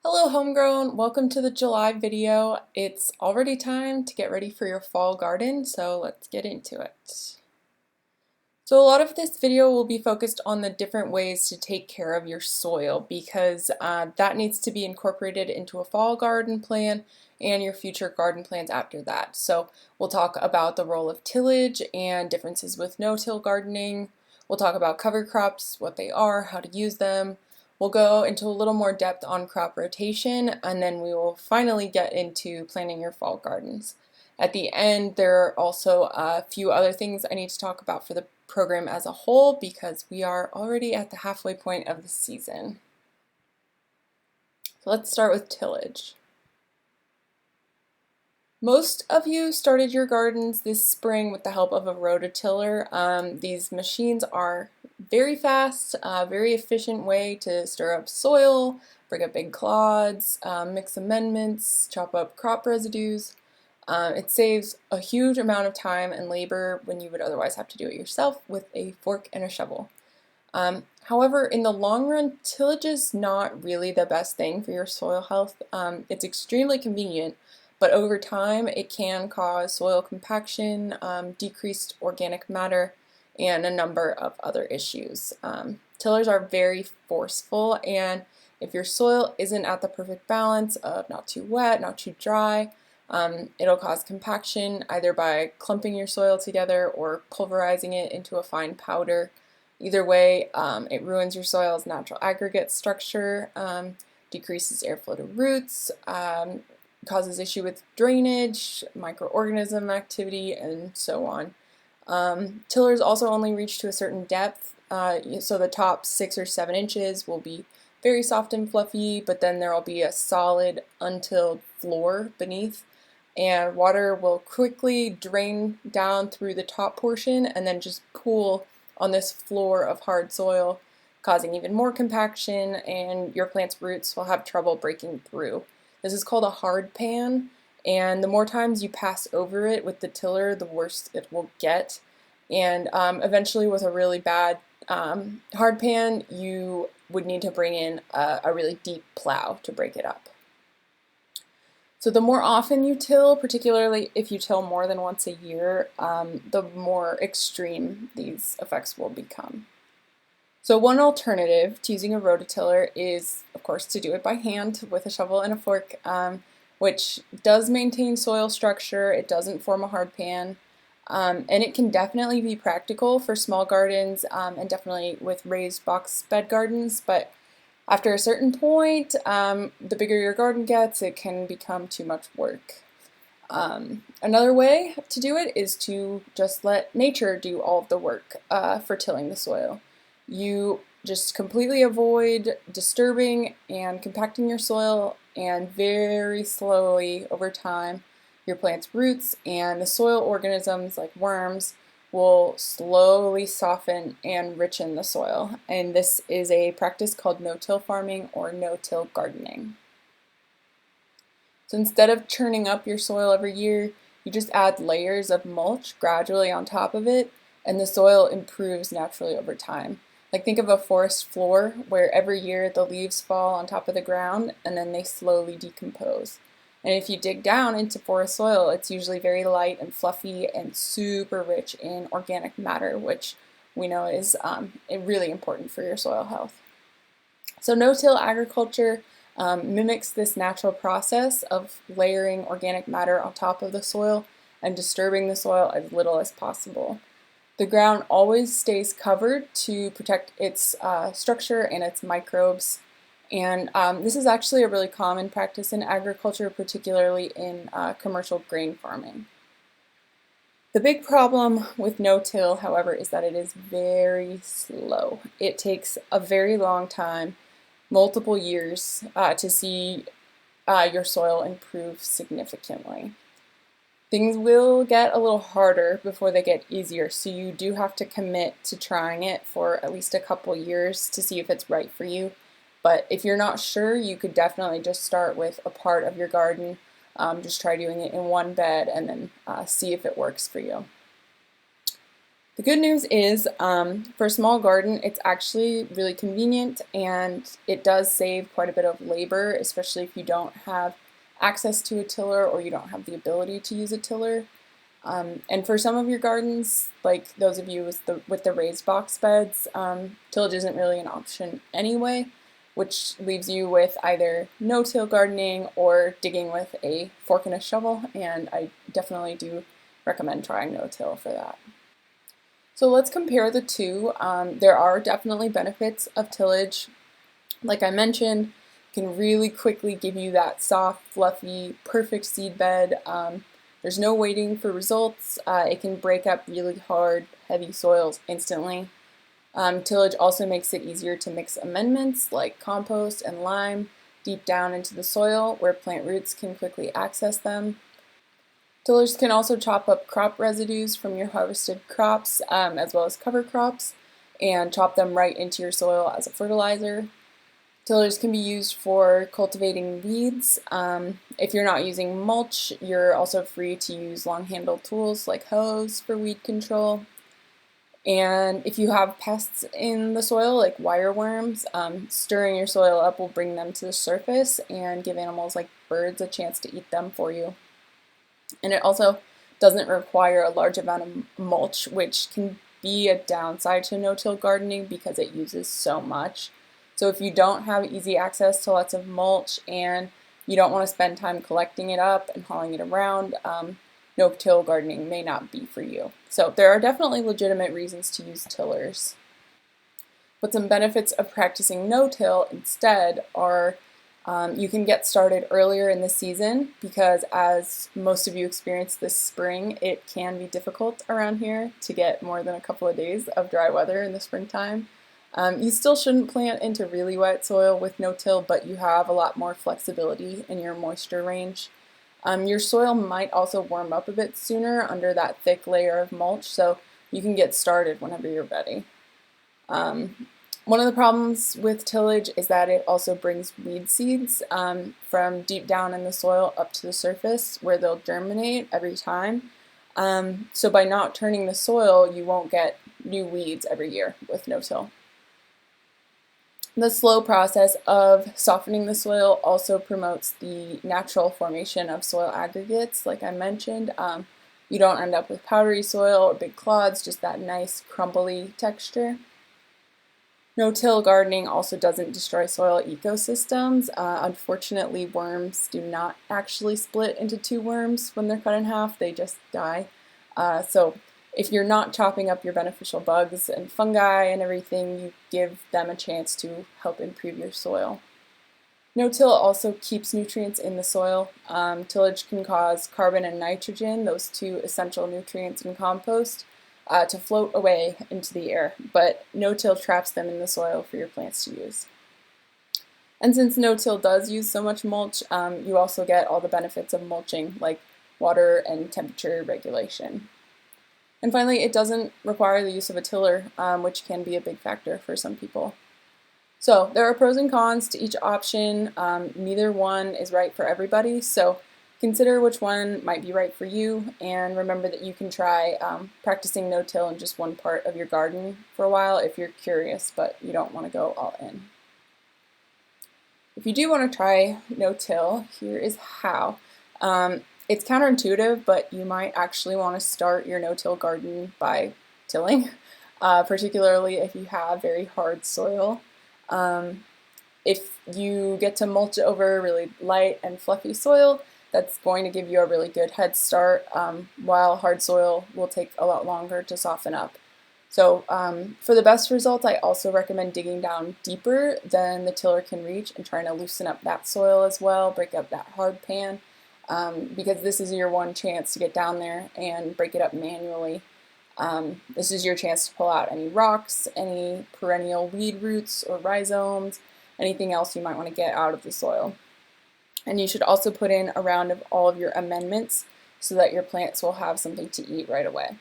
Hello Homegrown, welcome to the July video. It's already time to get ready for your fall garden, so let's get into it. So a lot of this video will be focused on the different ways to take care of your soil because that needs to be incorporated into a fall garden plan and your future garden plans after that. So we'll talk about the role of tillage and differences with no-till gardening. We'll talk about cover crops, what they are, how to use them. We'll go into a little more depth on crop rotation, and then we will finally get into planting your fall gardens. At the end, there are also a few other things I need to talk about for the program as a whole because we are already at the halfway point of the season. So let's start with tillage. Most of you started your gardens this spring with the help of a rototiller. These machines are very fast, very efficient way to stir up soil, break up big clods, mix amendments, chop up crop residues. It saves a huge amount of time and labor when you would otherwise have to do it yourself with a fork and a shovel. However, in the long run, tillage is not really the best thing for your soil health. It's extremely convenient, but over time it can cause soil compaction, decreased organic matter, and a number of other issues. Tillers are very forceful, and if your soil isn't at the perfect balance of not too wet, not too dry, it'll cause compaction either by clumping your soil together or pulverizing it into a fine powder. Either way, it ruins your soil's natural aggregate structure, decreases airflow to roots, causes issue with drainage, microorganism activity, and so on. Tillers also only reach to a certain depth, so the top 6 or 7 inches will be very soft and fluffy, but then there will be a solid untilled floor beneath, and water will quickly drain down through the top portion and then just pool on this floor of hard soil, causing even more compaction, and your plant's roots will have trouble breaking through. This is called a hard pan, and the more times you pass over it with the tiller, the worse it will get. And eventually with a really bad hard pan, you would need to bring in a really deep plow to break it up. So the more often you till, particularly if you till more than once a year, the more extreme these effects will become. So one alternative to using a rototiller is, of course, to do it by hand with a shovel and a fork, which does maintain soil structure. It doesn't form a hard pan, and it can definitely be practical for small gardens and definitely with raised box bed gardens, but after a certain point, the bigger your garden gets, it can become too much work. Another way to do it is to just let nature do all of the work for tilling the soil. You just completely avoid disturbing and compacting your soil, and very slowly over time your plant's roots and the soil organisms like worms will slowly soften and richen the soil. And this is a practice called no-till farming or no-till gardening. So instead of churning up your soil every year, you just add layers of mulch gradually on top of it, and the soil improves naturally over time. Like think of a forest floor where every year the leaves fall on top of the ground and then they slowly decompose. And if you dig down into forest soil, it's usually very light and fluffy and super rich in organic matter, which we know is really important for your soil health. So no-till agriculture mimics this natural process of layering organic matter on top of the soil and disturbing the soil as little as possible. The ground always stays covered to protect its structure and its microbes. And this is actually a really common practice in agriculture, particularly in commercial grain farming. The big problem with no-till, however, is that it is very slow. It takes a very long time, multiple years, to see your soil improve significantly. Things will get a little harder before they get easier, so you do have to commit to trying it for at least a couple years to see if it's right for you. But if you're not sure, you could definitely just start with a part of your garden. Just try doing it in one bed and then see if it works for you. The good news is, for a small garden, it's actually really convenient and it does save quite a bit of labor, especially if you don't have access to a tiller or you don't have the ability to use a tiller. And for some of your gardens, like those of you with the raised box beds, tillage isn't really an option anyway, which leaves you with either no-till gardening or digging with a fork and a shovel, and I definitely do recommend trying no-till for that. So let's compare the two. There are definitely benefits of tillage. Like I mentioned, it can really quickly give you that soft, fluffy, perfect seed bed. There's no waiting for results. It can break up really hard, heavy soils instantly. Tillage also makes it easier to mix amendments like compost and lime deep down into the soil where plant roots can quickly access them. Tillers can also chop up crop residues from your harvested crops, as well as cover crops, and chop them right into your soil as a fertilizer. Tillers can be used for cultivating weeds. If you're not using mulch, you're also free to use long-handled tools like hoes for weed control. And if you have pests in the soil, like wireworms, stirring your soil up will bring them to the surface and give animals like birds a chance to eat them for you. And it also doesn't require a large amount of mulch, which can be a downside to no-till gardening because it uses so much. So if you don't have easy access to lots of mulch and you don't want to spend time collecting it up and hauling it around, no-till gardening may not be for you. So there are definitely legitimate reasons to use tillers. But some benefits of practicing no-till instead are you can get started earlier in the season because, as most of you experienced this spring, it can be difficult around here to get more than a couple of days of dry weather in the springtime. You still shouldn't plant into really wet soil with no-till, but you have a lot more flexibility in your moisture range. Your soil might also warm up a bit sooner under that thick layer of mulch, so you can get started whenever you're ready. One of the problems with tillage is that it also brings weed seeds from deep down in the soil up to the surface where they'll germinate every time. So by not turning the soil, you won't get new weeds every year with no-till. The slow process of softening the soil also promotes the natural formation of soil aggregates, like I mentioned. You don't end up with powdery soil or big clods, just that nice crumbly texture. No-till gardening also doesn't destroy soil ecosystems. Unfortunately, worms do not actually split into two worms when they're cut in half, they just die. So if you're not chopping up your beneficial bugs and fungi and everything, you give them a chance to help improve your soil. No-till also keeps nutrients in the soil. Tillage can cause carbon and nitrogen, those two essential nutrients in compost, to float away into the air, but no-till traps them in the soil for your plants to use. And since no-till does use so much mulch, you also get all the benefits of mulching, like water and temperature regulation. And finally, it doesn't require the use of a tiller, which can be a big factor for some people. So there are pros and cons to each option. Neither one is right for everybody, so consider which one might be right for you, and remember that you can try practicing no-till in just one part of your garden for a while if you're curious, but you don't want to go all in. If you do want to try no-till, here is how. It's counterintuitive, but you might actually want to start your no-till garden by tilling, particularly if you have very hard soil. If you get to mulch over really light and fluffy soil, that's going to give you a really good head start, while hard soil will take a lot longer to soften up. So for the best results, I also recommend digging down deeper than the tiller can reach and trying to loosen up that soil as well, break up that hard pan, because this is your one chance to get down there and break it up manually. This is your chance to pull out any rocks, any perennial weed roots or rhizomes, anything else you might want to get out of the soil. And you should also put in a round of all of your amendments so that your plants will have something to eat right away.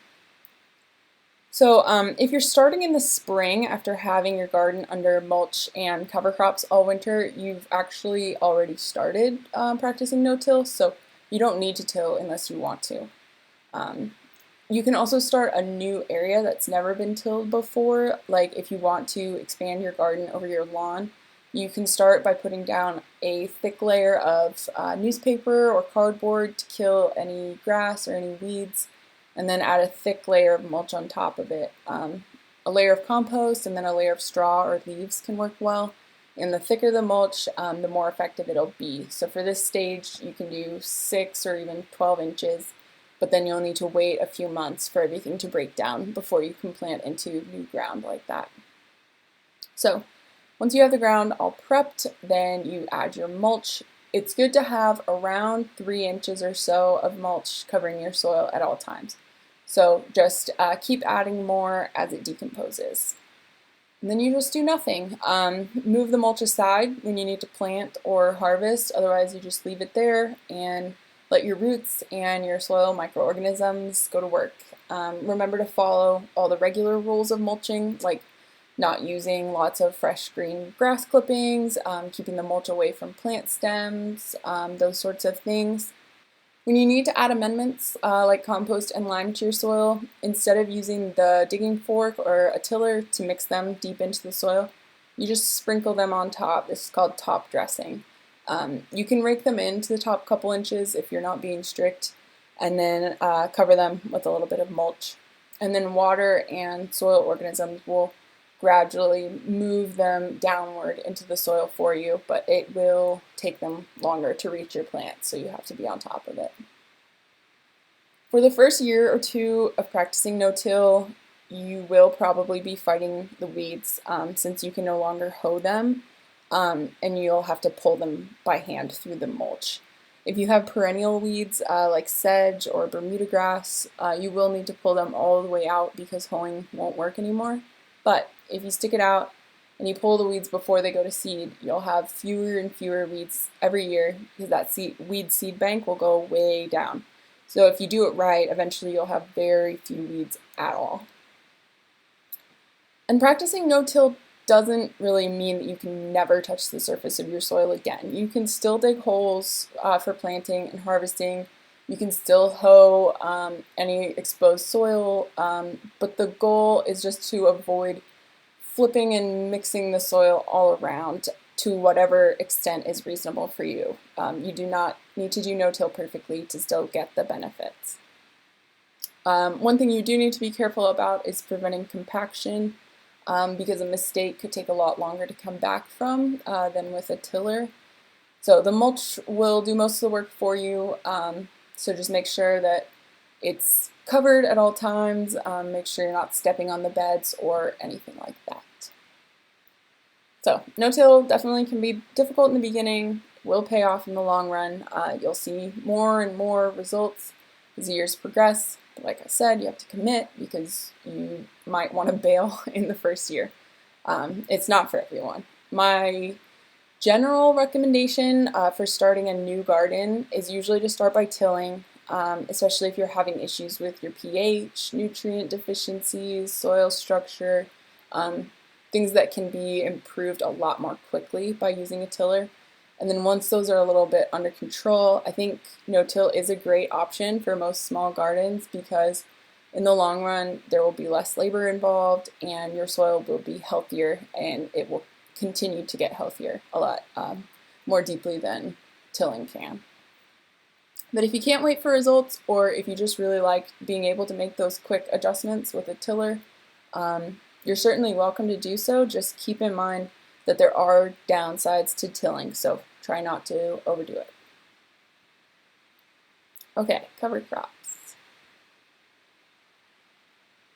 So if you're starting in the spring after having your garden under mulch and cover crops all winter, you've actually already started practicing no-till, so you don't need to till unless you want to. You can also start a new area that's never been tilled before, like if you want to expand your garden over your lawn. You can start by putting down a thick layer of newspaper or cardboard to kill any grass or any weeds, and then add a thick layer of mulch on top of it. A layer of compost and then a layer of straw or leaves can work well. And the thicker the mulch, the more effective it'll be. So for this stage, you can do 6 or even 12 inches, but then you'll need to wait a few months for everything to break down before you can plant into new ground like that. So once you have the ground all prepped, then you add your mulch. It's good to have around 3 inches or so of mulch covering your soil at all times. So just keep adding more as it decomposes. And then you just do nothing. Move the mulch aside when you need to plant or harvest, otherwise you just leave it there and let your roots and your soil microorganisms go to work. Remember to follow all the regular rules of mulching, like not using lots of fresh green grass clippings, keeping the mulch away from plant stems, those sorts of things. When you need to add amendments like compost and lime to your soil, instead of using the digging fork or a tiller to mix them deep into the soil, you just sprinkle them on top. This is called top dressing. You can rake them into the top couple inches if you're not being strict, and then cover them with a little bit of mulch. And then water and soil organisms will gradually move them downward into the soil for you, but it will take them longer to reach your plants, so you have to be on top of it. For the first year or two of practicing no-till, you will probably be fighting the weeds since you can no longer hoe them, and you'll have to pull them by hand through the mulch. If you have perennial weeds like sedge or Bermuda grass, you will need to pull them all the way out because hoeing won't work anymore. But if you stick it out and you pull the weeds before they go to seed, you'll have fewer and fewer weeds every year because that weed seed bank will go way down. So if you do it right, eventually you'll have very few weeds at all. And practicing no-till doesn't really mean that you can never touch the surface of your soil again. You can still dig holes for planting and harvesting. You can still hoe any exposed soil, but the goal is just to avoid flipping and mixing the soil all around to whatever extent is reasonable for you. You do not need to do no-till perfectly to still get the benefits. One thing you do need to be careful about is preventing compaction, because a mistake could take a lot longer to come back from than with a tiller. So the mulch will do most of the work for you. So just make sure that it's covered at all times. Make sure you're not stepping on the beds or anything like that. So no-till definitely can be difficult in the beginning, will pay off in the long run. You'll see more and more results as the years progress. But like I said, you have to commit because you might want to bail in the first year. It's not for everyone. My general recommendation for starting a new garden is usually to start by tilling, especially if you're having issues with your pH, nutrient deficiencies, soil structure, things that can be improved a lot more quickly by using a tiller. And then once those are a little bit under control, I think no-till is a great option for most small gardens because in the long run there will be less labor involved and your soil will be healthier and it will continue to get healthier a lot more deeply than tilling can. But if you can't wait for results, or if you just really like being able to make those quick adjustments with a tiller, you're certainly welcome to do so. Just keep in mind that there are downsides to tilling, so try not to overdo it. Okay, cover crops.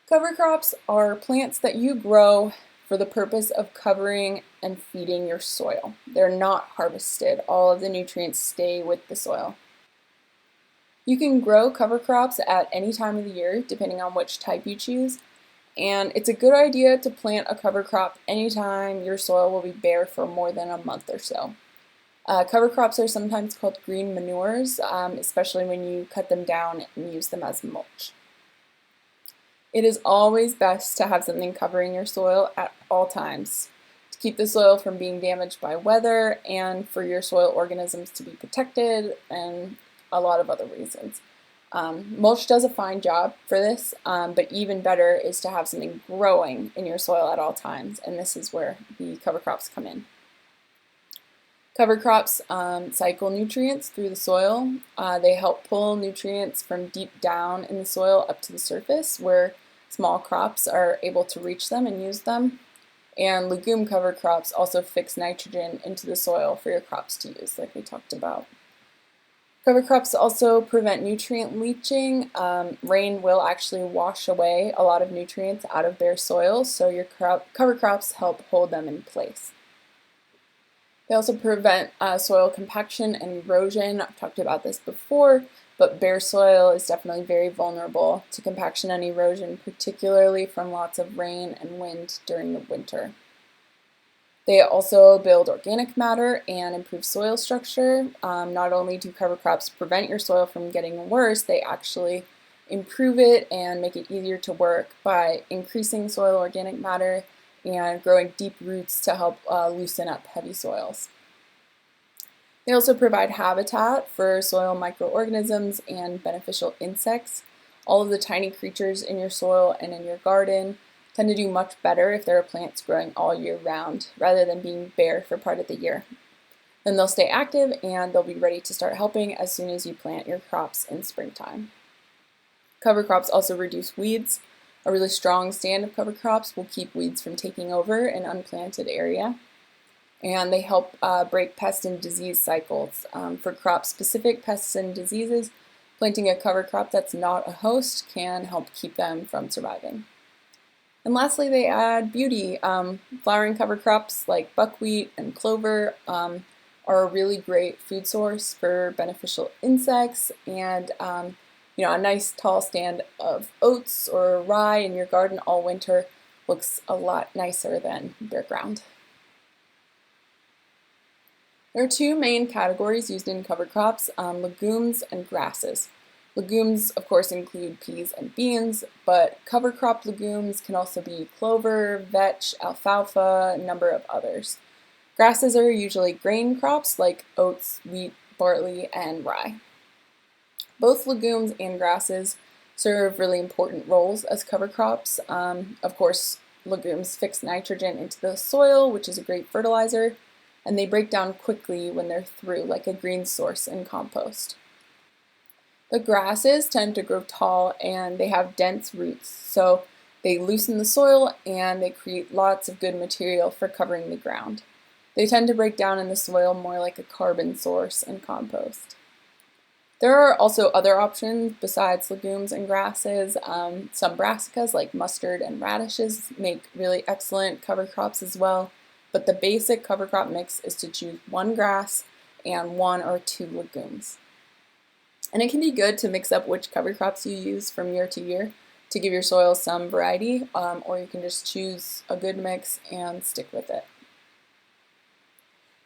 Cover crops are plants that you grow for the purpose of covering and feeding your soil. They're not harvested. All of the nutrients stay with the soil. You can grow cover crops at any time of the year, depending on which type you choose. And it's a good idea to plant a cover crop anytime your soil will be bare for more than a month or so. Cover crops are sometimes called green manures, especially when you cut them down and use them as mulch. It is always best to have something covering your soil at all times to keep the soil from being damaged by weather and for your soil organisms to be protected and a lot of other reasons. Mulch does a fine job for this, but even better is to have something growing in your soil at all times, and this is where the cover crops come in. Cover crops cycle nutrients through the soil. They help pull nutrients from deep down in the soil up to the surface where small crops are able to reach them and use them. And legume cover crops also fix nitrogen into the soil for your crops to use, like we talked about. Cover crops also prevent nutrient leaching. Rain will actually wash away a lot of nutrients out of bare soil, so your cover crops help hold them in place. They also prevent soil compaction and erosion. I've talked about this before, but bare soil is definitely very vulnerable to compaction and erosion, particularly from lots of rain and wind during the winter. They also build organic matter and improve soil structure. Not only do cover crops prevent your soil from getting worse, they actually improve it and make it easier to work by increasing soil organic matter and growing deep roots to help loosen up heavy soils. They also provide habitat for soil microorganisms and beneficial insects. All of the tiny creatures in your soil and in your garden tend to do much better if there are plants growing all year round rather than being bare for part of the year. Then they'll stay active and they'll be ready to start helping as soon as you plant your crops in springtime. Cover crops also reduce weeds. A really strong stand of cover crops will keep weeds from taking over an unplanted area. And they help break pest and disease cycles. For crop-specific pests and diseases, planting a cover crop that's not a host can help keep them from surviving. And lastly, they add beauty. Flowering cover crops like buckwheat and clover are a really great food source for beneficial insects, and a nice tall stand of oats or rye in your garden all winter looks a lot nicer than bare ground. There are two main categories used in cover crops, legumes and grasses. Legumes, of course, include peas and beans, but cover crop legumes can also be clover, vetch, alfalfa, and a number of others. Grasses are usually grain crops like oats, wheat, barley, and rye. Both legumes and grasses serve really important roles as cover crops. Of course, legumes fix nitrogen into the soil, which is a great fertilizer, and they break down quickly when they're through, like a green source in compost. The grasses tend to grow tall and they have dense roots, so they loosen the soil and they create lots of good material for covering the ground. They tend to break down in the soil more like a carbon source in compost. There are also other options besides legumes and grasses. Some brassicas like mustard and radishes make really excellent cover crops as well, but the basic cover crop mix is to choose one grass and one or two legumes. And it can be good to mix up which cover crops you use from year to year to give your soil some variety, or you can just choose a good mix and stick with it.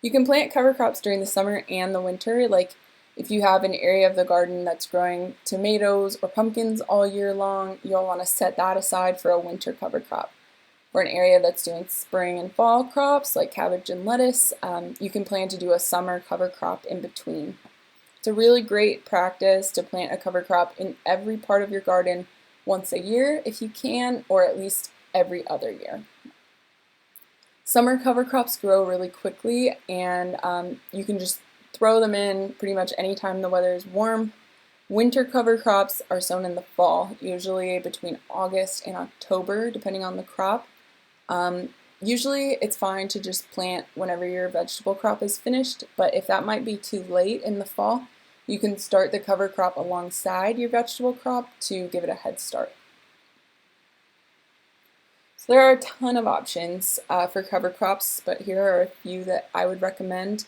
You can plant cover crops during the summer and the winter, like if you have an area of the garden that's growing tomatoes or pumpkins all year long, you'll want to set that aside for a winter cover crop. For an area that's doing spring and fall crops like cabbage and lettuce, you can plan to do a summer cover crop in between. It's a really great practice to plant a cover crop in every part of your garden once a year if you can, or at least every other year. Summer cover crops grow really quickly, and you can just throw them in pretty much anytime the weather is warm. Winter cover crops are sown in the fall, usually between August and October, depending on the crop. Usually it's fine to just plant whenever your vegetable crop is finished, but if that might be too late in the fall, you can start the cover crop alongside your vegetable crop to give it a head start. So there are a ton of options for cover crops, but here are a few that I would recommend.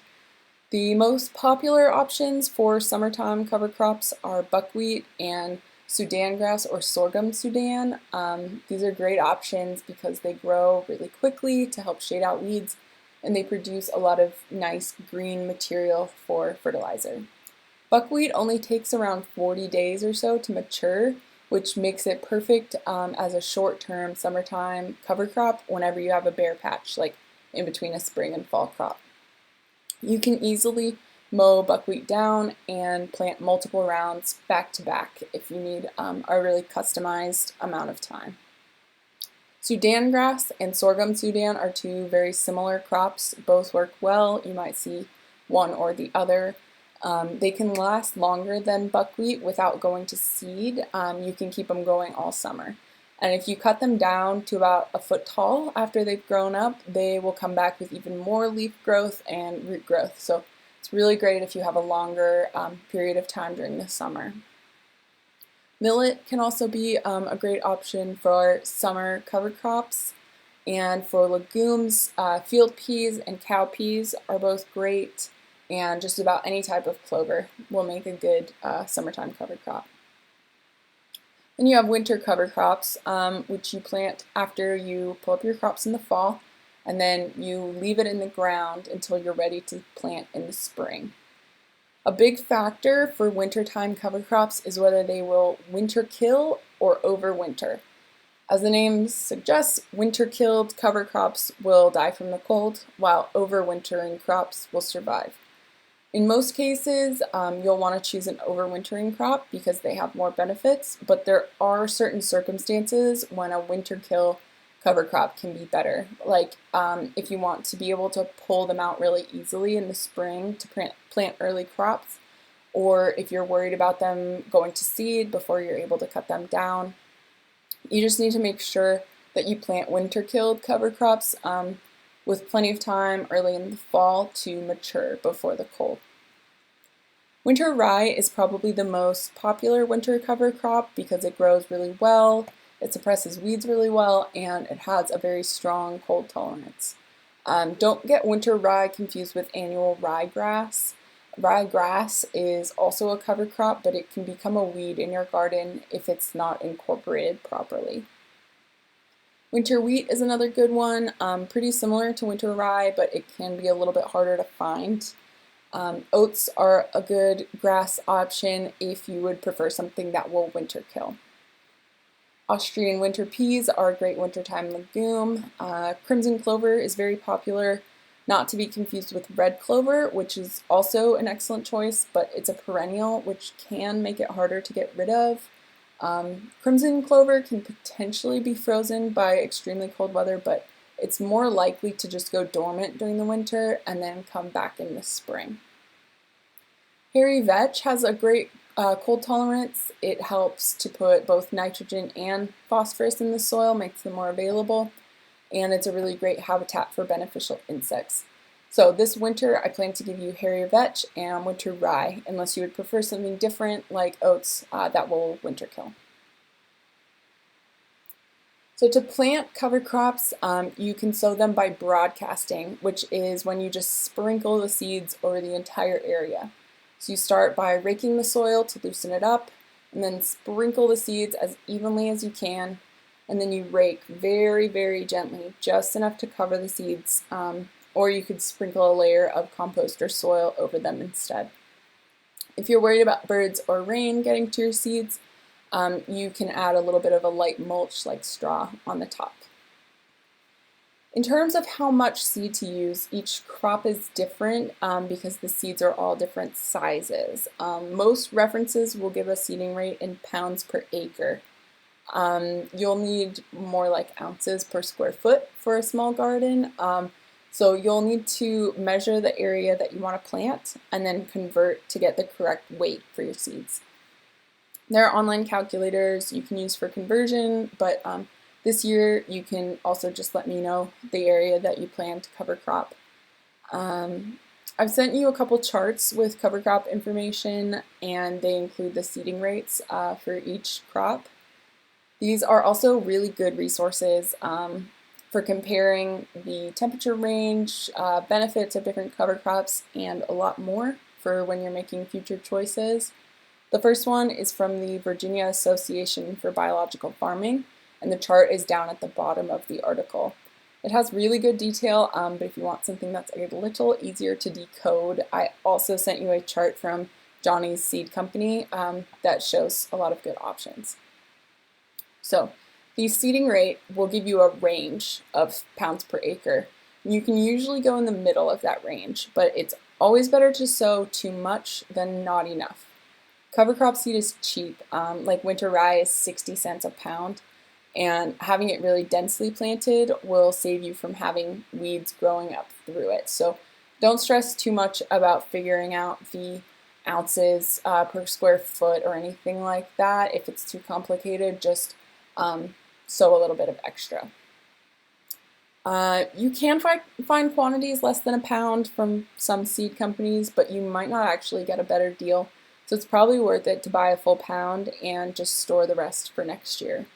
The most popular options for summertime cover crops are buckwheat and Sudan grass or sorghum Sudan. These are great options because they grow really quickly to help shade out weeds, and they produce a lot of nice green material for fertilizer. Buckwheat only takes around 40 days or so to mature, which makes it perfect as a short-term summertime cover crop whenever you have a bare patch, like in between a spring and fall crop. You can easily mow buckwheat down and plant multiple rounds back to back if you need a really customized amount of time. Sudan grass and sorghum Sudan are two very similar crops. Both work well. You might see one or the other. They can last longer than buckwheat without going to seed. You can keep them going all summer. And if you cut them down to about a foot tall after they've grown up, they will come back with even more leaf growth and root growth. So it's really great if you have a longer period of time during the summer. Millet can also be a great option for summer cover crops, and for legumes, field peas and cowpeas are both great, and just about any type of clover will make a good summertime cover crop. Then you have winter cover crops, which you plant after you pull up your crops in the fall, and then you leave it in the ground until you're ready to plant in the spring. A big factor for wintertime cover crops is whether they will winter kill or overwinter. As the name suggests, winter-killed cover crops will die from the cold, while overwintering crops will survive. In most cases, you'll want to choose an overwintering crop because they have more benefits, but there are certain circumstances when a winter kill cover crop can be better. Like if you want to be able to pull them out really easily in the spring to plant early crops, or if you're worried about them going to seed before you're able to cut them down. You just need to make sure that you plant winter-killed cover crops with plenty of time early in the fall to mature before the cold. Winter rye is probably the most popular winter cover crop because it grows really well, it suppresses weeds really well, and it has a very strong cold tolerance. Don't get winter rye confused with annual ryegrass. Ryegrass is also a cover crop, but it can become a weed in your garden if it's not incorporated properly. Winter wheat is another good one, pretty similar to winter rye, but it can be a little bit harder to find. Oats are a good grass option if you would prefer something that will winter kill. Austrian winter peas are a great wintertime legume. Crimson clover is very popular, not to be confused with red clover, which is also an excellent choice, but it's a perennial, which can make it harder to get rid of. Crimson clover can potentially be frozen by extremely cold weather, but it's more likely to just go dormant during the winter and then come back in the spring. Hairy vetch has a great cold tolerance. It helps to put both nitrogen and phosphorus in the soil, makes them more available, and it's a really great habitat for beneficial insects. So this winter I plan to give you hairy vetch and winter rye, unless you would prefer something different like oats that will winter kill. So to plant cover crops, you can sow them by broadcasting, which is when you just sprinkle the seeds over the entire area. So you start by raking the soil to loosen it up, and then sprinkle the seeds as evenly as you can, and then you rake very, very gently, just enough to cover the seeds, or you could sprinkle a layer of compost or soil over them instead. If you're worried about birds or rain getting to your seeds, you can add a little bit of a light mulch like straw on the top. In terms of how much seed to use, each crop is different because the seeds are all different sizes. Most references will give a seeding rate in pounds per acre. You'll need more like ounces per square foot for a small garden. So you'll need to measure the area that you want to plant and then convert to get the correct weight for your seeds. There are online calculators you can use for conversion, but this year you can also just let me know the area that you plan to cover crop. I've sent you a couple charts with cover crop information, and they include the seeding rates for each crop. These are also really good resources for comparing the temperature range, benefits of different cover crops, and a lot more for when you're making future choices. The first one is from the Virginia Association for Biological Farming, and the chart is down at the bottom of the article. It has really good detail, but if you want something that's a little easier to decode, I also sent you a chart from Johnny's Seed Company that shows a lot of good options. So the seeding rate will give you a range of pounds per acre. You can usually go in the middle of that range, but it's always better to sow too much than not enough. Cover crop seed is cheap, like winter rye is 60 cents a pound, and having it really densely planted will save you from having weeds growing up through it. So don't stress too much about figuring out the ounces per square foot or anything like that. If it's too complicated, just sow a little bit of extra. You can find quantities less than a pound from some seed companies, but you might not actually get a better deal. So it's probably worth it to buy a full pound and just store the rest for next year.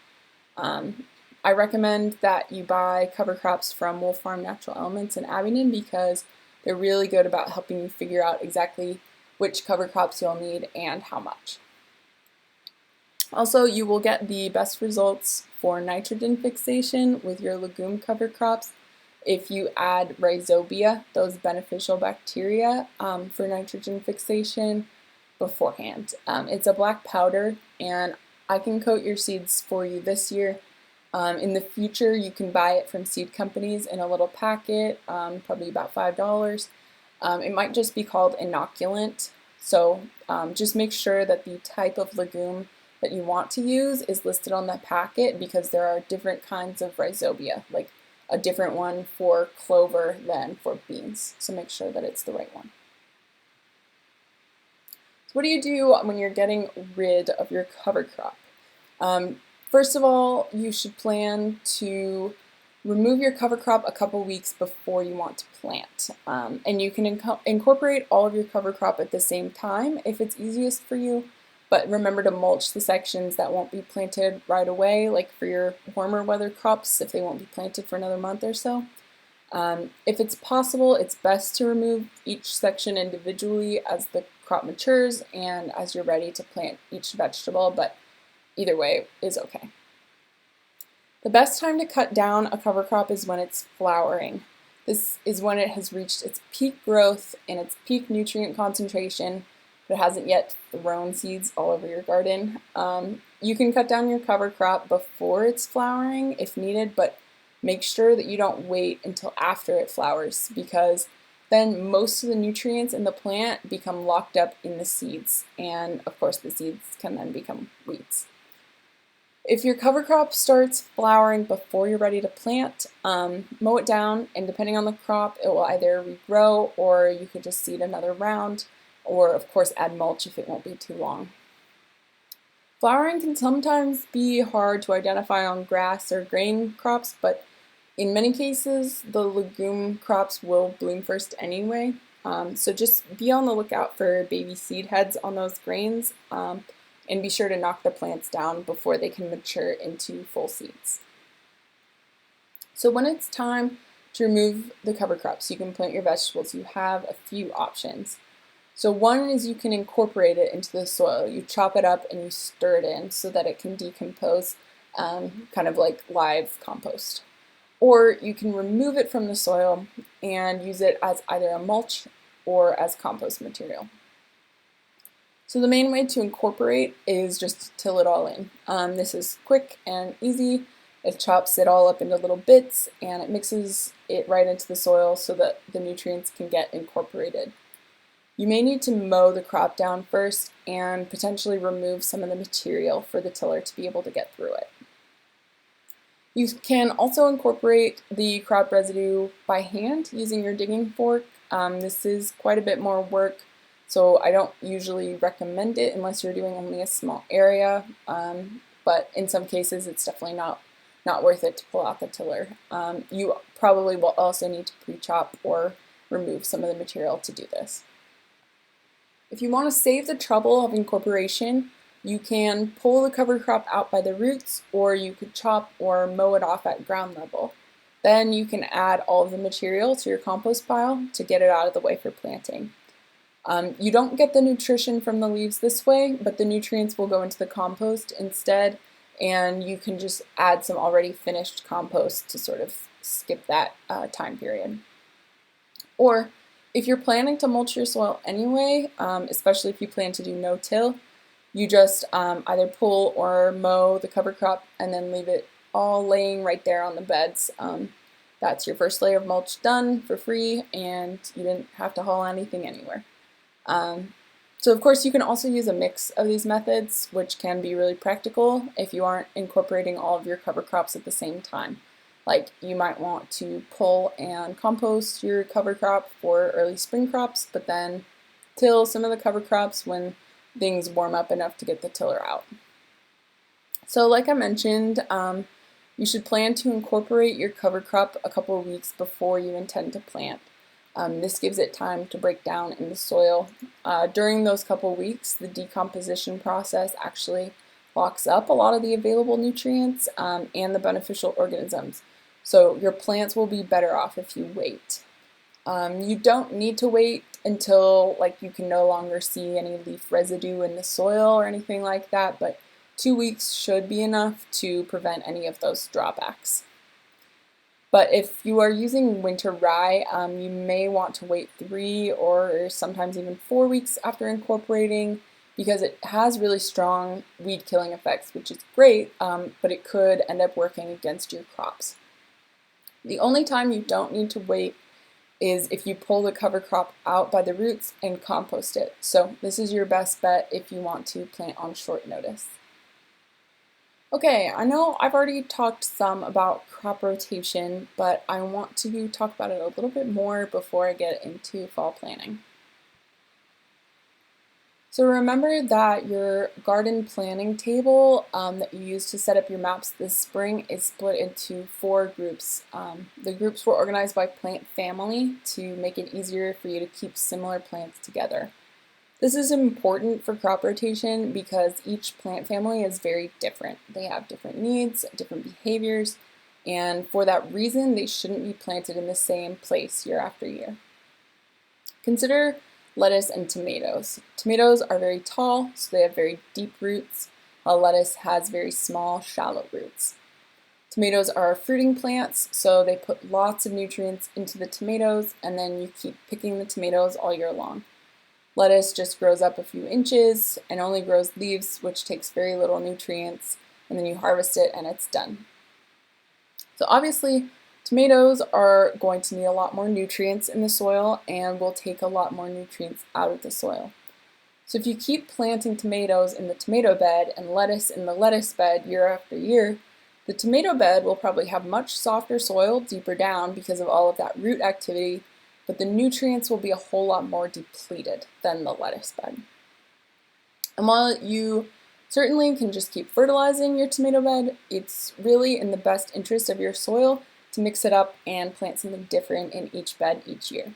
I recommend that you buy cover crops from Wolf Farm Natural Elements in Abingdon because they're really good about helping you figure out exactly which cover crops you'll need and how much. Also, you will get the best results for nitrogen fixation with your legume cover crops if you add rhizobia, those beneficial bacteria, for nitrogen fixation beforehand. It's a black powder, and I can coat your seeds for you this year. In the future, you can buy it from seed companies in a little packet, probably about $5. It might just be called inoculant, so just make sure that the type of legume that you want to use is listed on the packet because there are different kinds of rhizobia, like a different one for clover than for beans, so make sure that it's the right one. So what do you do when you're getting rid of your cover crop? First of all, you should plan to remove your cover crop a couple weeks before you want to plant. And you can incorporate all of your cover crop at the same time if it's easiest for you, but remember to mulch the sections that won't be planted right away, like for your warmer weather crops if they won't be planted for another month or so. If it's possible, it's best to remove each section individually as the crop matures and as you're ready to plant each vegetable, but either way is okay. The best time to cut down a cover crop is when it's flowering. This is when it has reached its peak growth and its peak nutrient concentration, but it hasn't yet thrown seeds all over your garden. You can cut down your cover crop before it's flowering if needed, but make sure that you don't wait until after it flowers because then most of the nutrients in the plant become locked up in the seeds, and of course the seeds can then become weeds. If your cover crop starts flowering before you're ready to plant, mow it down, and depending on the crop, it will either regrow or you could just seed another round, or of course add mulch if it won't be too long. Flowering can sometimes be hard to identify on grass or grain crops, but in many cases, the legume crops will bloom first anyway, so just be on the lookout for baby seed heads on those grains, and be sure to knock the plants down before they can mature into full seeds. So when it's time to remove the cover crops, you can plant your vegetables. You have a few options. So one is you can incorporate it into the soil. You chop it up and you stir it in so that it can decompose, kind of like live compost. Or you can remove it from the soil and use it as either a mulch or as compost material. So the main way to incorporate is just to till it all in. This is quick and easy. It chops it all up into little bits and it mixes it right into the soil so that the nutrients can get incorporated. You may need to mow the crop down first and potentially remove some of the material for the tiller to be able to get through it. You can also incorporate the crop residue by hand using your digging fork. This is quite a bit more work, so I don't usually recommend it unless you're doing only a small area, but in some cases it's definitely not worth it to pull out the tiller. You probably will also need to pre-chop or remove some of the material to do this. If you want to save the trouble of incorporation, you can pull the cover crop out by the roots, or you could chop or mow it off at ground level. Then you can add all of the material to your compost pile to get it out of the way for planting. You don't get the nutrition from the leaves this way, but the nutrients will go into the compost instead, and you can just add some already finished compost to sort of skip that time period. Or if you're planning to mulch your soil anyway, especially if you plan to do no-till, you just either pull or mow the cover crop and then leave it all laying right there on the beds. That's your first layer of mulch done for free, and you didn't have to haul anything anywhere. So of course you can also use a mix of these methods, which can be really practical if you aren't incorporating all of your cover crops at the same time. Like you might want to pull and compost your cover crop for early spring crops, but then till some of the cover crops when things warm up enough to get the tiller out. So like I mentioned, you should plan to incorporate your cover crop a couple of weeks before you intend to plant. This gives it time to break down in the soil. During those couple of weeks, the decomposition process actually locks up a lot of the available nutrients and the beneficial organisms. So your plants will be better off if you wait. You don't need to wait until you can no longer see any leaf residue in the soil or anything like that, but 2 weeks should be enough to prevent any of those drawbacks. But if you are using winter rye, you may want to wait 3 or sometimes even 4 weeks after incorporating, because it has really strong weed killing effects, which is great, but it could end up working against your crops. The only time you don't need to wait is if you pull the cover crop out by the roots and compost it. So this is your best bet if you want to plant on short notice. Okay, I know I've already talked some about crop rotation, but I want to talk about it a little bit more before I get into fall planning. So remember that your garden planning table that you use to set up your maps this spring is split into 4 groups. The groups were organized by plant family to make it easier for you to keep similar plants together. This is important for crop rotation because each plant family is very different. They have different needs, different behaviors, and for that reason, they shouldn't be planted in the same place year after year. Consider lettuce and tomatoes. Tomatoes are very tall, so they have very deep roots, while lettuce has very small, shallow roots. Tomatoes are fruiting plants, so they put lots of nutrients into the tomatoes, and then you keep picking the tomatoes all year long. Lettuce just grows up a few inches and only grows leaves, which takes very little nutrients, and then you harvest it and it's done. So obviously, tomatoes are going to need a lot more nutrients in the soil and will take a lot more nutrients out of the soil. So if you keep planting tomatoes in the tomato bed and lettuce in the lettuce bed year after year, the tomato bed will probably have much softer soil deeper down because of all of that root activity, but the nutrients will be a whole lot more depleted than the lettuce bed. And while you certainly can just keep fertilizing your tomato bed, it's really in the best interest of your soil to mix it up and plant something different in each bed each year.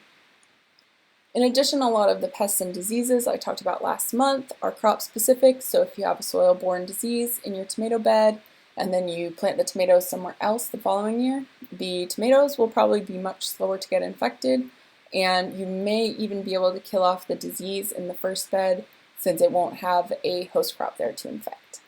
In addition, a lot of the pests and diseases I talked about last month are crop specific, so if you have a soil-borne disease in your tomato bed and then you plant the tomatoes somewhere else the following year, the tomatoes will probably be much slower to get infected, and you may even be able to kill off the disease in the first bed since it won't have a host crop there to infect.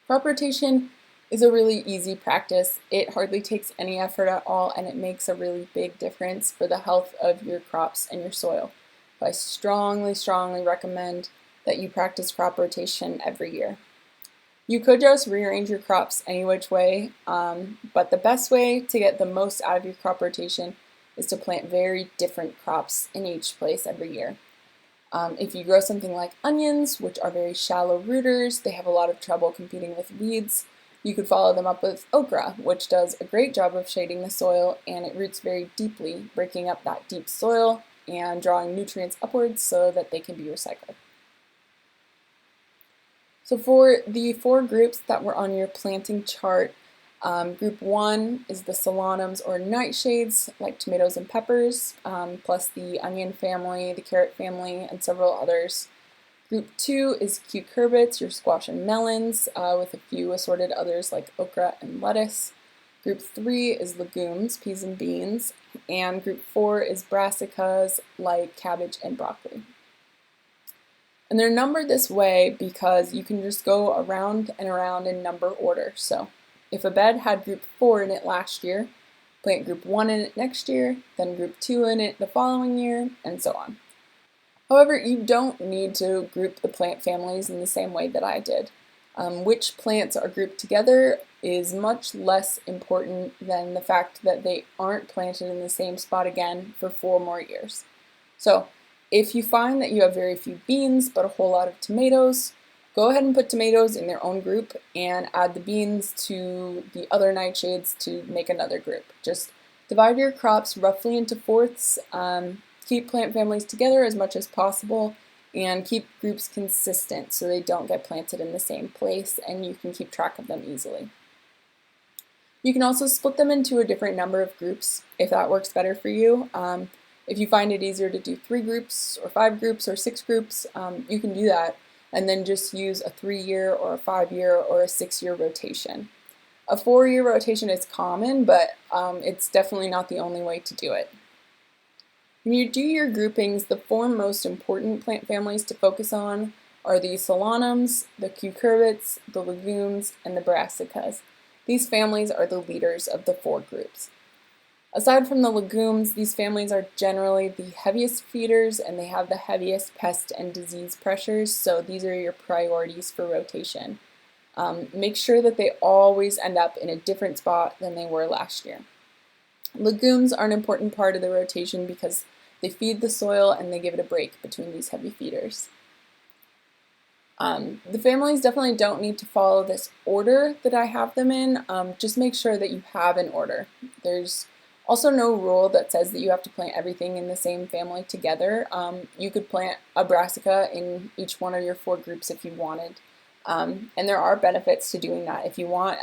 Crop rotation is a really easy practice. It hardly takes any effort at all, and it makes a really big difference for the health of your crops and your soil. So I strongly recommend that you practice crop rotation every year. You could just rearrange your crops any which way, but the best way to get the most out of your crop rotation is to plant very different crops in each place every year. If you grow something like onions, which are very shallow rooters, they have a lot of trouble competing with weeds, you could follow them up with okra, which does a great job of shading the soil, and it roots very deeply, breaking up that deep soil and drawing nutrients upwards so that they can be recycled. So for the 4 groups that were on your planting chart, Group 1 is the solanums or nightshades, like tomatoes and peppers, plus the onion family, the carrot family, and several others. Group 2 is cucurbits, your squash and melons, with a few assorted others like okra and lettuce. Group 3 is legumes, peas and beans, and Group 4 is brassicas, like cabbage and broccoli. And they're numbered this way because you can just go around and around in number order. So if a bed had Group 4 in it last year, plant Group 1 in it next year, then Group 2 in it the following year, and so on. However, you don't need to group the plant families in the same way that I did. Which plants are grouped together is much less important than the fact that they aren't planted in the same spot again for 4 more years. So if you find that you have very few beans but a whole lot of tomatoes, go ahead and put tomatoes in their own group and add the beans to the other nightshades to make another group. Just divide your crops roughly into fourths, keep plant families together as much as possible, and keep groups consistent so they don't get planted in the same place and you can keep track of them easily. You can also split them into a different number of groups if that works better for you. If you find it easier to do 3 groups or 5 groups or 6 groups, you can do that and then just use a 3-year or a 5-year or a 6-year rotation. A 4-year rotation is common, but it's definitely not the only way to do it. When you do your groupings, the 4 most important plant families to focus on are the solanums, the cucurbits, the legumes, and the brassicas. These families are the leaders of the 4 groups. Aside from the legumes, these families are generally the heaviest feeders and they have the heaviest pest and disease pressures, so these are your priorities for rotation. Make sure that they always end up in a different spot than they were last year. Legumes are an important part of the rotation because they feed the soil and they give it a break between these heavy feeders. The families definitely don't need to follow this order that I have them in. Just make sure that you have an order. There's also no rule that says that you have to plant everything in the same family together. You could plant a brassica in each one of your 4 groups if you wanted. And there are benefits to doing that if you want,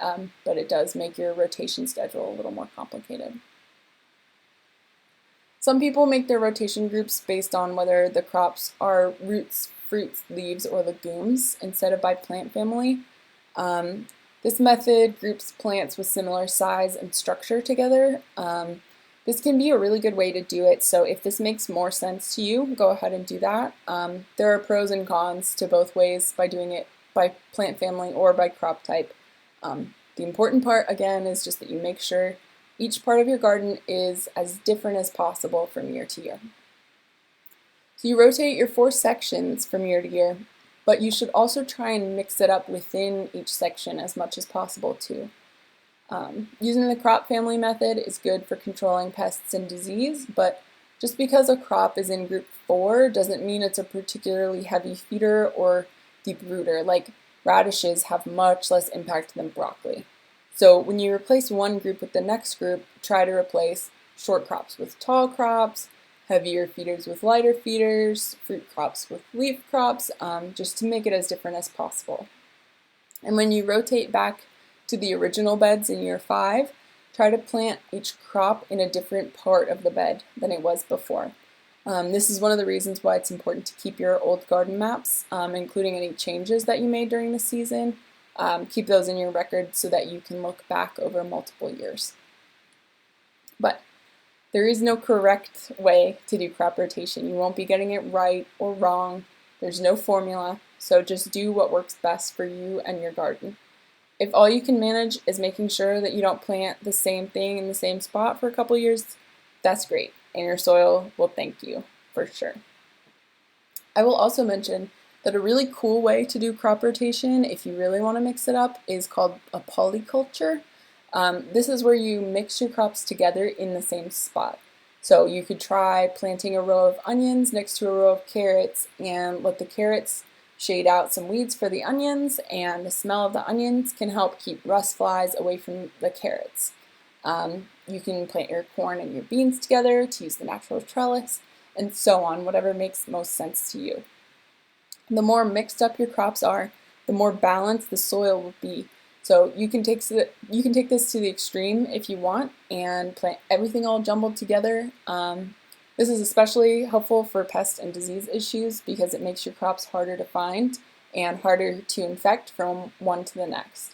but it does make your rotation schedule a little more complicated. Some people make their rotation groups based on whether the crops are roots, fruits, leaves, or legumes instead of by plant family. This method groups plants with similar size and structure together. This can be a really good way to do it, so if this makes more sense to you, go ahead and do that. There are pros and cons to both ways by doing it by plant family or by crop type. The important part, again, is just that you make sure each part of your garden is as different as possible from year to year. So you rotate your 4 sections from year to year, but you should also try and mix it up within each section as much as possible too. Using the crop family method is good for controlling pests and disease, but just because a crop is in group 4 doesn't mean it's a particularly heavy feeder or deep rooter. Like radishes have much less impact than broccoli. So when you replace one group with the next group, try to replace short crops with tall crops, heavier feeders with lighter feeders, fruit crops with leaf crops, just to make it as different as possible. And when you rotate back to the original beds in year 5, try to plant each crop in a different part of the bed than it was before. This is one of the reasons why it's important to keep your old garden maps, including any changes that you made during the season. Keep those in your record so that you can look back over multiple years. But there is no correct way to do crop rotation. You won't be getting it right or wrong. There's no formula, so just do what works best for you and your garden. If all you can manage is making sure that you don't plant the same thing in the same spot for a couple years, that's great, and your soil will thank you for sure. I will also mention that a really cool way to do crop rotation, if you really want to mix it up, is called a polyculture. This is where you mix your crops together in the same spot. So you could try planting a row of onions next to a row of carrots and let the carrots shade out some weeds for the onions, and the smell of the onions can help keep rust flies away from the carrots. You can plant your corn and your beans together to use the natural trellis, and so on, whatever makes most sense to you. The more mixed up your crops are, the more balanced the soil will be. So you can take this to the extreme if you want and plant everything all jumbled together. This is especially helpful for pest and disease issues because it makes your crops harder to find and harder to infect from one to the next.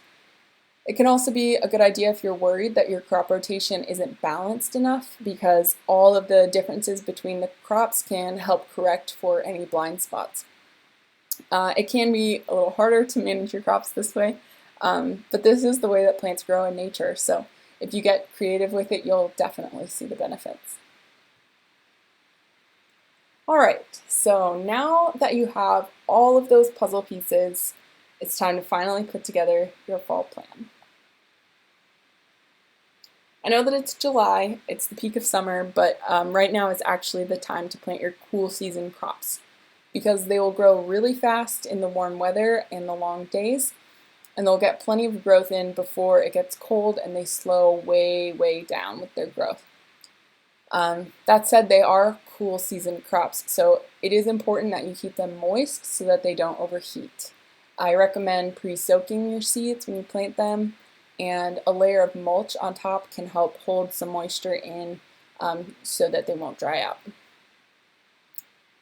It can also be a good idea if you're worried that your crop rotation isn't balanced enough, because all of the differences between the crops can help correct for any blind spots. It can be a little harder to manage your crops this way, but this is the way that plants grow in nature, so if you get creative with it, you'll definitely see the benefits. Alright, so now that you have all of those puzzle pieces, It's time to finally put together your fall plan. I know that it's July, it's the peak of summer, but right now is actually the time to plant your cool season crops because they will grow really fast in the warm weather and the long days, and they'll get plenty of growth in before it gets cold and they slow way down with their growth. That said, they are cool season crops, so it is important that you keep them moist so that they don't overheat. I recommend pre-soaking your seeds when you plant them, and a layer of mulch on top can help hold some moisture in so that they won't dry out.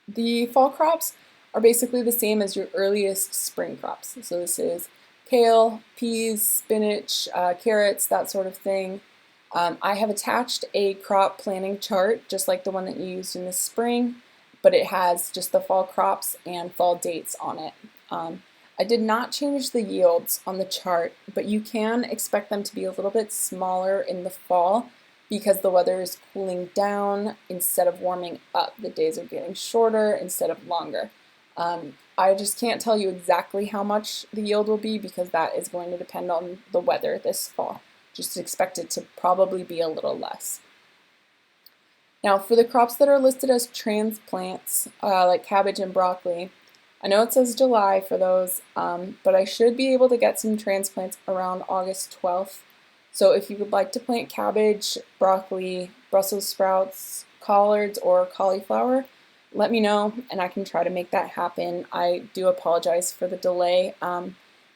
The fall crops are basically the same as your earliest spring crops. So this is kale, peas, spinach, carrots, that sort of thing. I have attached a crop planning chart just like the one that you used in the spring, but it has just the fall crops and fall dates on it. I did not change the yields on the chart, but you can expect them to be a little bit smaller in the fall because the weather is cooling down instead of warming up. The days are getting shorter instead of longer. I just can't tell you exactly how much the yield will be because that is going to depend on the weather this fall. Just expect it to probably be a little less. Now for the crops that are listed as transplants, like cabbage and broccoli, I know it says July for those, but I should be able to get some transplants around August 12th. So if you would like to plant cabbage, broccoli, Brussels sprouts, collards, or cauliflower, let me know and I can try to make that happen. I do apologize for the delay.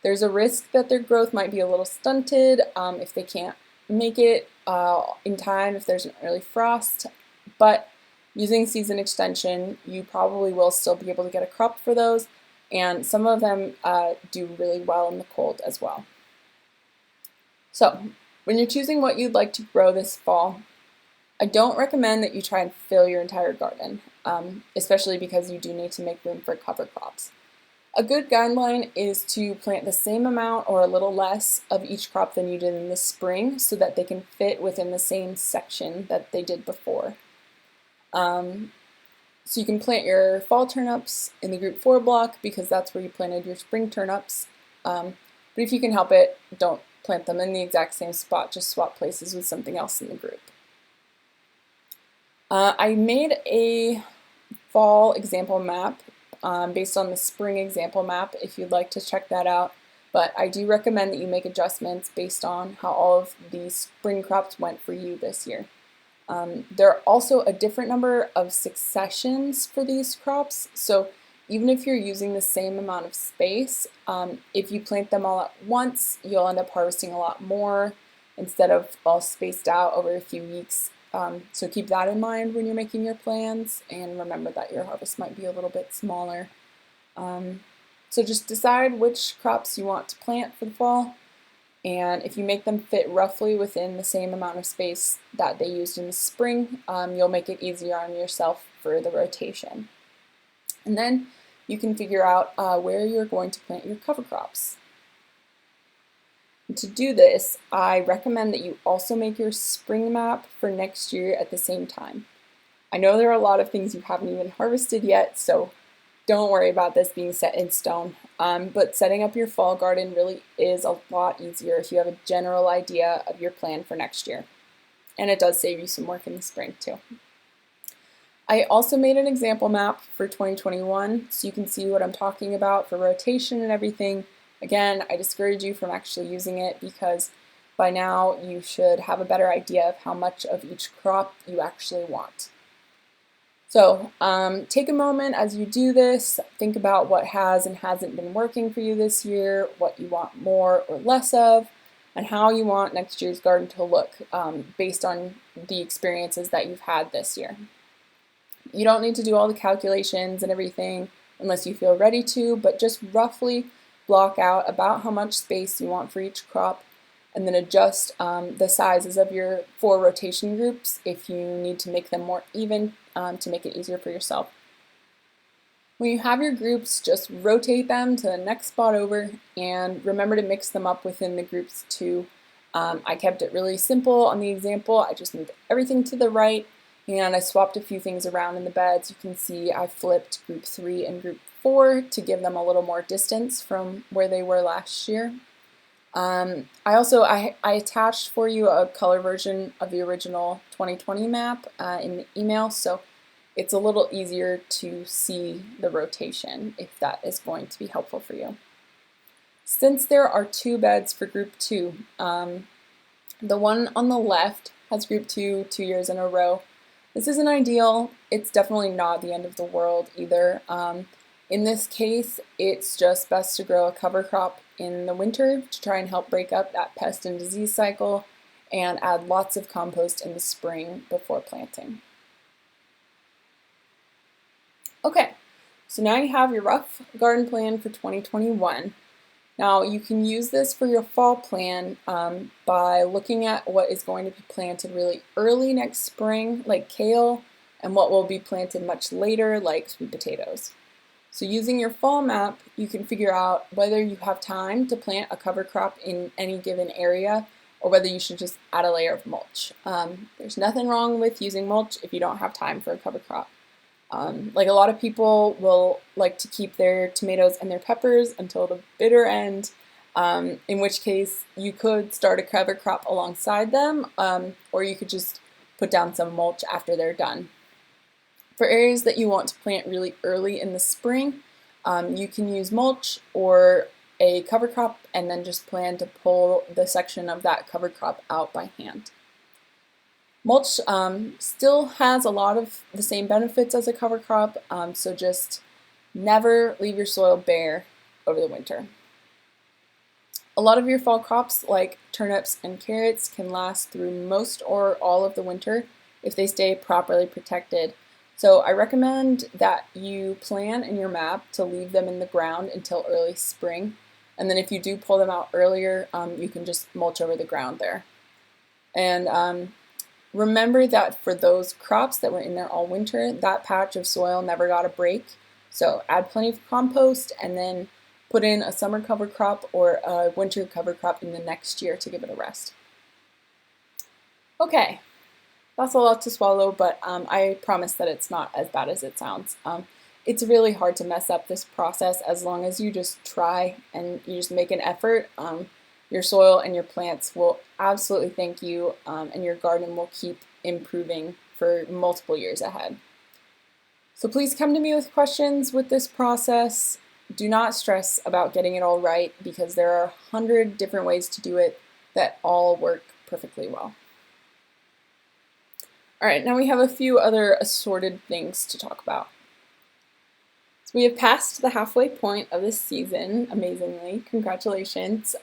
There's a risk that their growth might be a little stunted if they can't make it in time if there's an early frost, but using season extension, you probably will still be able to get a crop for those, and some of them do really well in the cold as well. So, when you're choosing what you'd like to grow this fall, I don't recommend that you try and fill your entire garden, especially because you do need to make room for cover crops. A good guideline is to plant the same amount or a little less of each crop than you did in the spring so that they can fit within the same section that they did before. So you can plant your fall turnips in the group 4 block because that's where you planted your spring turnips. But if you can help it, don't plant them in the exact same spot, just swap places with something else in the group. I made a fall example map based on the spring example map if you'd like to check that out. But I do recommend that you make adjustments based on how all of these spring crops went for you this year. There are also a different number of successions for these crops, so even if you're using the same amount of space, if you plant them all at once, you'll end up harvesting a lot more instead of all spaced out over a few weeks. So keep that in mind when you're making your plans, and remember that your harvest might be a little bit smaller. So just decide which crops you want to plant for the fall, and if you make them fit roughly within the same amount of space that they used in the spring, you'll make it easier on yourself for the rotation. And then you can figure out where you're going to plant your cover crops. And to do this, I recommend that you also make your spring map for next year at the same time. I know there are a lot of things you haven't even harvested yet, so don't worry about this being set in stone, but setting up your fall garden really is a lot easier if you have a general idea of your plan for next year. And it does save you some work in the spring too. I also made an example map for 2021 so you can see what I'm talking about for rotation and everything. Again, I discourage you from actually using it because by now you should have a better idea of how much of each crop you actually want. So take a moment as you do this, think about what has and hasn't been working for you this year, what you want more or less of, and how you want next year's garden to look based on the experiences that you've had this year. You don't need to do all the calculations and everything unless you feel ready to, but just roughly block out about how much space you want for each crop, and then adjust the sizes of your 4 rotation groups if you need to make them more even to make it easier for yourself. When you have your groups, just rotate them to the next spot over and remember to mix them up within the groups too. I kept it really simple on the example. I just moved everything to the right and I swapped a few things around in the beds. You can see I flipped group 3 and group before to give them a little more distance from where they were last year. I attached for you a color version of the original 2020 map in the email, so it's a little easier to see the rotation if that is going to be helpful for you. Since there are 2 beds for group 2, the one on the left has group 2 years in a row. This isn't ideal. It's definitely not the end of the world either. In this case, it's just best to grow a cover crop in the winter to try and help break up that pest and disease cycle, and add lots of compost in the spring before planting. Okay, so now you have your rough garden plan for 2021. Now you can use this for your fall plan by looking at what is going to be planted really early next spring, like kale, and what will be planted much later, like sweet potatoes. So using your fall map, you can figure out whether you have time to plant a cover crop in any given area, or whether you should just add a layer of mulch. There's nothing wrong with using mulch if you don't have time for a cover crop. Like a lot of people will like to keep their tomatoes and their peppers until the bitter end, in which case you could start a cover crop alongside them, or you could just put down some mulch after they're done. For areas that you want to plant really early in the spring, you can use mulch or a cover crop and then just plan to pull the section of that cover crop out by hand. Mulch still has a lot of the same benefits as a cover crop, so just never leave your soil bare over the winter. A lot of your fall crops, like turnips and carrots, can last through most or all of the winter if they stay properly protected. So I recommend that you plan in your map to leave them in the ground until early spring, and then if you do pull them out earlier, you can just mulch over the ground there. And remember that for those crops that were in there all winter, that patch of soil never got a break. So add plenty of compost and then put in a summer cover crop or a winter cover crop in the next year to give it a rest. Okay, that's a lot to swallow, but I promise that it's not as bad as it sounds. It's really hard to mess up this process as long as you just try and you just make an effort. Your soil and your plants will absolutely thank you, and your garden will keep improving for multiple years ahead. So please come to me with questions with this process. Do not stress about getting it all right, because there are 100 different ways to do it that all work perfectly well. All right, now we have a few other assorted things to talk about. So we have passed the halfway point of this season, amazingly. Congratulations.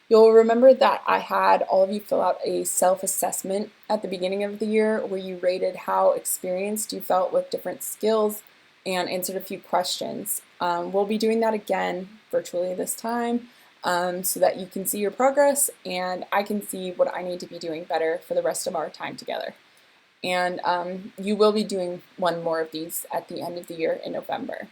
You'll remember that I had all of you fill out a self-assessment at the beginning of the year where you rated how experienced you felt with different skills and answered a few questions. We'll be doing that again virtually this time so that you can see your progress and I can see what I need to be doing better for the rest of our time together. And you will be doing one more of these at the end of the year in November.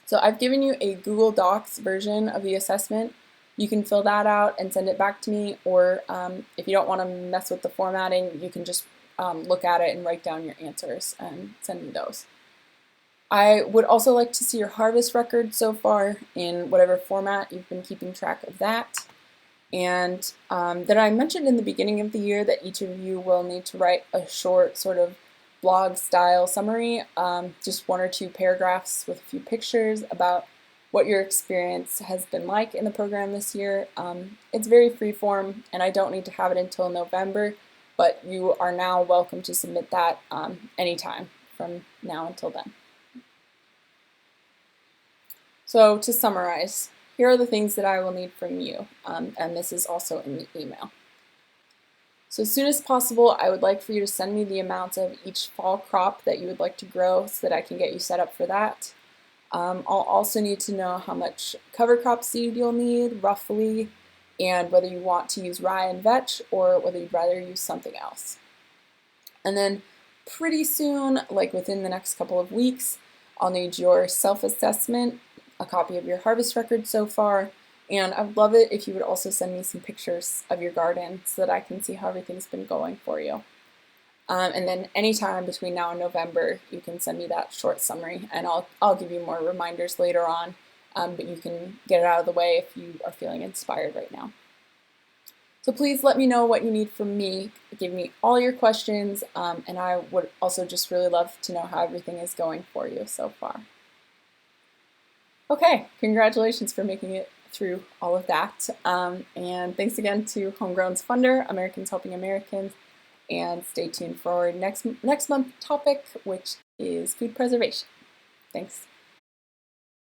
So I've given you a Google Docs version of the assessment. You can fill that out and send it back to me, or if you don't want to mess with the formatting, you can just look at it and write down your answers and send me those. I would also like to see your harvest record so far in whatever format you've been keeping track of that. And then I mentioned in the beginning of the year that each of you will need to write a short sort of blog style summary, just 1 or 2 paragraphs with a few pictures about what your experience has been like in the program this year. It's very freeform and I don't need to have it until November, but you are now welcome to submit that anytime from now until then. So to summarize, here are the things that I will need from you, and this is also in the email. So as soon as possible, I would like for you to send me the amounts of each fall crop that you would like to grow so that I can get you set up for that. I'll also need to know how much cover crop seed you'll need, roughly, and whether you want to use rye and vetch or whether you'd rather use something else. And then pretty soon, like within the next couple of weeks, I'll need your self-assessment, a copy of your harvest record so far, and I'd love it if you would also send me some pictures of your garden so that I can see how everything's been going for you. And then anytime between now and November, you can send me that short summary, and I'll give you more reminders later on, but you can get it out of the way if you are feeling inspired right now. So please let me know what you need from me. Give me all your questions, and I would also just really love to know how everything is going for you so far. Okay, congratulations for making it through all of that. And thanks again to Homegrown's funder, Americans Helping Americans, and stay tuned for our next month topic, which is food preservation. Thanks.